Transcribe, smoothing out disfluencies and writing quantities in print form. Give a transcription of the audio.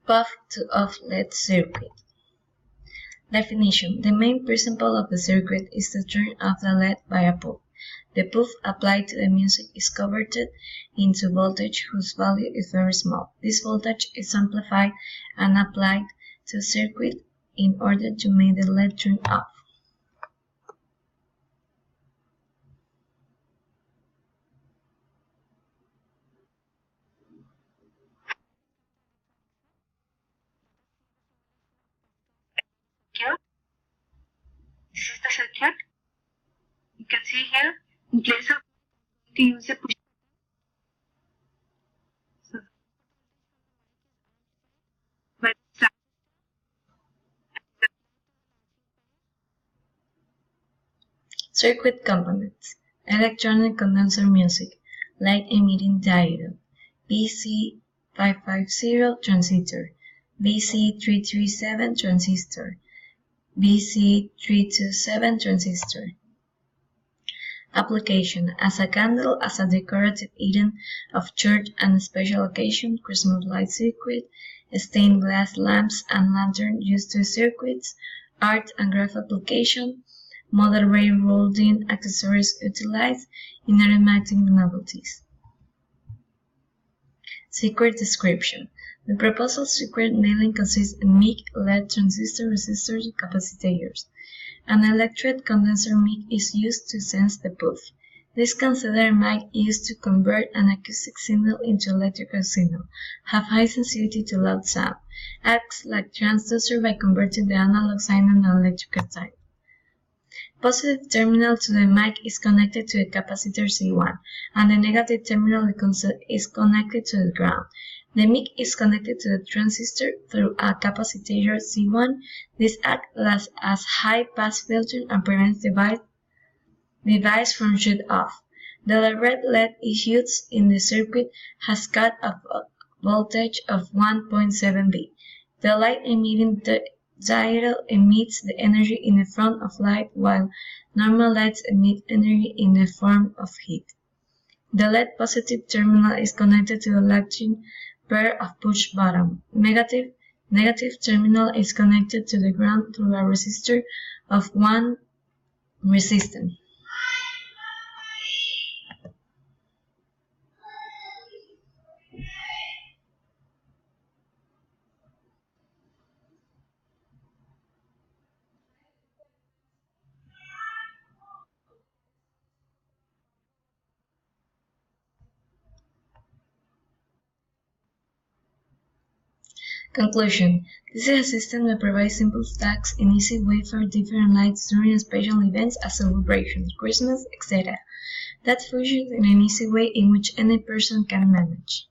Puff to off-LED circuit. Definition: the main principle of the circuit is to turn off the LED by a puff. The puff applied to the music is converted into voltage whose value is very small. This voltage is amplified and applied to a circuit in order to make the LED turn off. This is the circuit. You can see here, in place of to use a push. Circuit components: electronic condenser music, light emitting diode, BC550 transistor, BC337 transistor, BC327 transistor. Application: as a candle, as a decorative item of church and special occasion, Christmas light circuit, stained glass lamps and lanterns used to circuits, art and craft application, model railroading accessories utilized in aromatic novelties. Circuit description: the proposed circuit mainly consists of mic, LED, transistor, resistors, and capacitors. An electret condenser mic is used to sense the puff. This considered mic used to convert an acoustic signal into electrical signal, have high sensitivity to loud sound, acts like transducer by converting the analog signal to electrical signal. Positive terminal to the mic is connected to the capacitor C1, and the negative terminal is connected to the ground. The mic is connected to the transistor through a capacitor C1. This acts as high-pass filter and prevents the device from shut off. The red LED used in the circuit has cut a voltage of 1.7 V. The light emitting diode emits the energy in the form of light, while normal LEDs emit energy in the form of heat. The LED positive terminal is connected to the electric pair of push button. Negative terminal is connected to the ground through a resistor of 1 resistance. Conclusion: this is a system that provides simple stacks in easy way for different lights during special events as celebrations, Christmas, etc. that functions in an easy way in which any person can manage.